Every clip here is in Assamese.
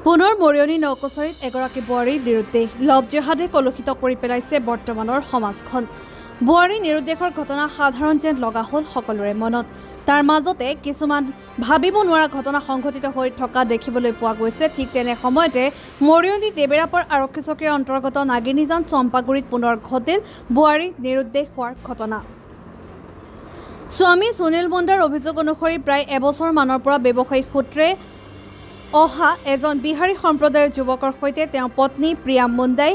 পুনৰ মৰিয়নি নৌকছাৰীত এগৰাকী বোৱাৰীৰ নিৰুদ্দেশ লভ জেহাদে কলুষিত কৰি পেলাইছে বৰ্তমানৰ সমাজখন। বোৱাৰীৰ নিৰুদ্দেশৰ ঘটনা সাধাৰণ যেন লগা হ'ল সকলোৰে মনত। তাৰ মাজতে কিছুমান ভাবিব নোৱাৰা ঘটনা সংঘটিত হৈ থকা দেখিবলৈ পোৱা গৈছে। ঠিক তেনে সময়তে মৰিয়নি দেবেৰাপাৰ আৰক্ষী চকীৰ অন্তৰ্গত নাগিনীজান চম্পাগুৰিত পুনৰ ঘটিল বোৱাৰীৰ নিৰুদ্দেশ হোৱাৰ ঘটনা। স্বামী সুনীল মুণ্ডাৰ অভিযোগ অনুসৰি প্ৰায় এবছৰ মানৰ পৰা ব্যৱসায়িক সূত্ৰে অহা এজন বিহাৰী সম্প্ৰদায়ৰ যুৱকৰ সৈতে তেওঁৰ পত্নী প্ৰিয়া মুণ্ডাই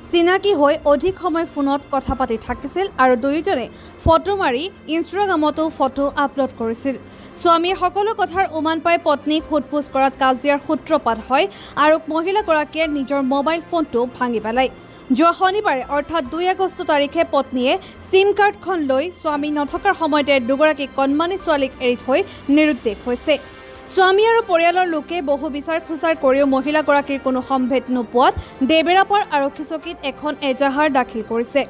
চিনাকি হৈ অধিক সময় ফোনত কথা পাতি থাকিছিল আৰু দুয়োজনে ফটো মাৰি ইনষ্টাগ্ৰামতো ফটো আপলোড কৰিছিল। স্বামীয়ে সকলো কথাৰ উমান পাই পত্নীক সোধপোছ কৰাত কাজিয়াৰ সূত্ৰপাত হয় আৰু মহিলাগৰাকীয়ে নিজৰ মোবাইল ফোনটো ভাঙি পেলায়। যোৱা শনিবাৰে অৰ্থাৎ 2 আগষ্ট তাৰিখে পত্নীয়ে চিম কাৰ্ডখন লৈ স্বামী নথকাৰ সময়তে দুগৰাকী কণমানি ছোৱালীক এৰি থৈ নিৰুদ্দেশ হৈছে। স্বামী আৰু পৰিয়ালৰ লোকে বহু বিচাৰ খোচাৰ কৰিও মহিলাগৰাকীৰ কোনো সম্ভেদ নোপোৱাত দেবেৰাপাৰ আৰক্ষী চকীত এখন এজাহাৰ দাখিল কৰিছে।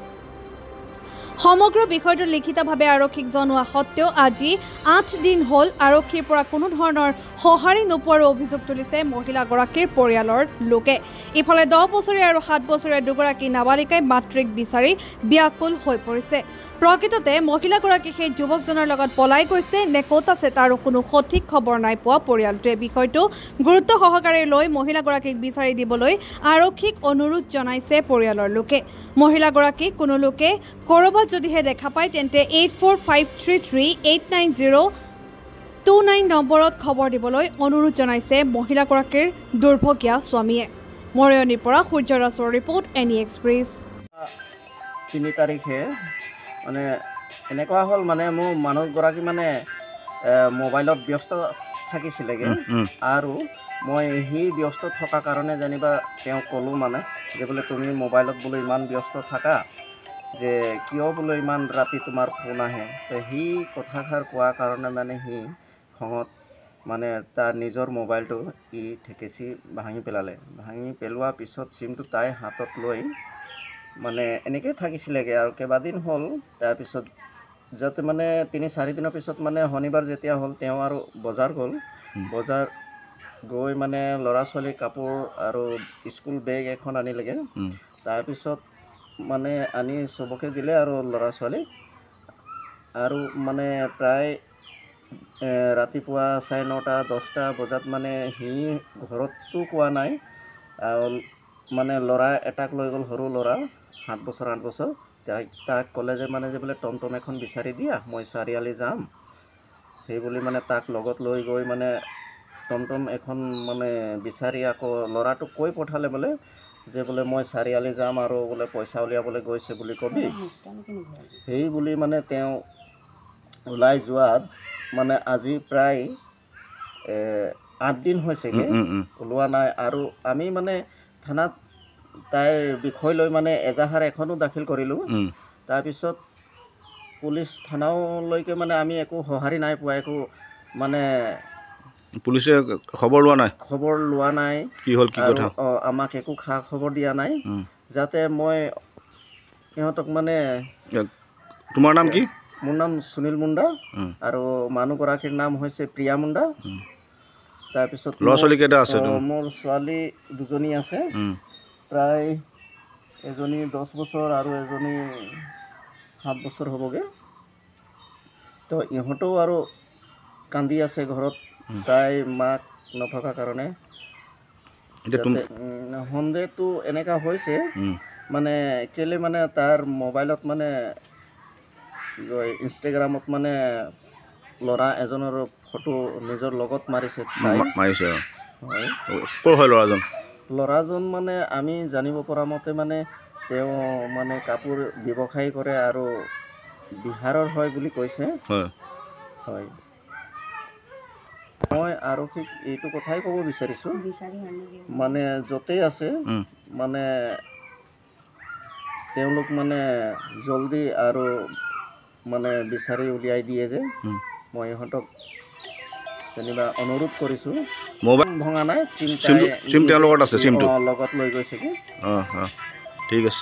সমগ্ৰ বিষয়টো লিখিতভাৱে আৰক্ষীক জনোৱা সত্ত্বেও আজি 8 দিন হ'ল আৰক্ষীৰ পৰা কোনো ধৰণৰ সঁহাৰি নোপোৱাৰ অভিযোগ তুলিছে মহিলাগৰাকীৰ পৰিয়ালৰ লোকে। ইফালে 10 বছৰীয়া আৰু 7 বছৰীয়া দুগৰাকী নাবালিকাই মাতৃক বিচাৰি ব্যাকুল হৈ পৰিছে। প্ৰকৃততে মহিলাগৰাকী সেই যুৱকজনৰ লগত পলাই গৈছে নে ক'ত আছে তাৰো কোনো সঠিক খবৰ নাই পোৱা পৰিয়ালটোৱে। বিষয়টো গুৰুত্ব সহকাৰে লৈ মহিলাগৰাকীক বিচাৰি দিবলৈ আৰক্ষীক অনুৰোধ জনাইছে পৰিয়ালৰ লোকে। মহিলাগৰাকীক কোনো লোকে ক'ৰবাত যদিহে দেখা পায় তেন্তে 8453389029 নম্বৰত খবৰ দিবলৈ অনুৰোধ জনাইছে মহিলাগৰাকীৰ দুৰ্ভগীয়া স্বামীয়ে। মৰিয়নিৰ পৰা সূৰ্যৰাজৰ ৰিপৰ্ট এনি এক্সপ্ৰেছ। 3 তাৰিখে মানে এনেকুৱা হ'ল মানে মোৰ মানুহগৰাকী মানে মোবাইলত ব্যস্ত থাকিছিলেগৈ আৰু মই সেই ব্যস্ত থকা কাৰণে যেনিবা তেওঁক ক'লোঁ মানে যে বোলে তুমি মোবাইলত বোলে ইমান ব্যস্ত থাকা যে কিয় বোলে ইমান ৰাতি তোমাৰ ফোন আহে। তো সেই কথাষাৰ কোৱাৰ কাৰণে মানে সি খঙত মানে তাৰ নিজৰ মোবাইলটো ঠেকেচি ভাঙি পেলালে। ভাঙি পেলোৱাৰ পিছত চিমটো তাই হাতত লৈ মানে এনেকৈ থাকিছিলেগৈ আৰু কেইবাদিন হ'ল। তাৰপিছত যাতে মানে 3-4 দিনৰ পিছত মানে শনিবাৰ যেতিয়া হ'ল তেওঁ আৰু বজাৰ গ'ল। বজাৰ গৈ মানে ল'ৰা ছোৱালীৰ কাপোৰ আৰু স্কুল বেগ এখন আনিলেগৈ। তাৰপিছত মানে আনি চবকে দিলে আৰু ল'ৰা ছোৱালীক আৰু মানে প্ৰায় ৰাতিপুৱা 9:30-10টা বজাত মানে সি ঘৰততো কোৱা নাই মানে ল'ৰা এটাক লৈ গ'ল, সৰু ল'ৰা 7 বছৰ 8 বছৰ। তাক ক'লে যে মানে যে বোলে টমটম এখন বিচাৰি দিয়া মই চাৰিআলি যাম। সেই বুলি মানে তাক লগত লৈ গৈ মানে টমটম এখন মানে বিচাৰি আকৌ ল'ৰাটোক কৈ পঠালে বোলে যে বোলে মই চাৰিআলি যাম আৰু বোলে পইচা উলিয়াবলৈ গৈছে বুলি কবি। সেই বুলি মানে তেওঁ ওলাই যোৱাত মানে আজি প্ৰায় 8 দিন হৈছেগৈ ওলোৱা নাই। আৰু আমি মানে থানাত তাইৰ বিষয় লৈ মানে এজাহাৰ এখনো দাখিল কৰিলোঁ। তাৰপিছত পুলিচ থানালৈকে মানে আমি একো সঁহাৰি নাই পোৱা, একো মানে পুলিচে খবৰ লোৱা নাই কি হ'ল কি কথা আমাক একো খা খবৰ দিয়া নাই। যাতে মই সিহঁতক মানে তোমাৰ নাম কি? মোৰ নাম সুনীল মুণ্ডা আৰু মানুহগৰাকীৰ নাম হৈছে প্ৰিয়া মুণ্ডা। তাৰপিছত ল'ৰা ছোৱালী কেইটা আছে? মোৰ ছোৱালী 2জনী আছে, প্ৰায় এজনী 10 বছৰ আৰু এজনী 7 বছৰ হ'বগৈ। তো ইহঁতেও আৰু কান্দি আছে ঘৰত তাই মাক নথকা কাৰণে। সন্দেহটো এনেকুৱা হৈছে মানে কেলৈ মানে তাৰ মোবাইলত মানে ইনষ্টাগ্ৰামত মানে ল'ৰা এজনৰ ফটো নিজৰ লগত মাৰিছে। হয়। ক'ৰ হয় ল'ৰাজন? ল'ৰাজন মানে আমি জানিব পৰা মতে মানে তেওঁ মানে কাপোৰ ব্যৱসায় কৰে আৰু বিহাৰৰ হয় বুলি কৈছে। হয়। মই আৰক্ষীক এইটো কথাই ক'ব বিচাৰিছোঁ মানে য'তেই আছে মানে তেওঁলোক মানে জলদি আৰু মানে বিচাৰি উলিয়াই দিয়ে যে মই ইহঁতক যেনিবা অনুৰোধ কৰিছোঁ। মোবাইল ভঙা নাই, চিম তেওঁৰ লগত আছে, চিমটো লগত লৈ গৈছে কি। ঠিক আছে।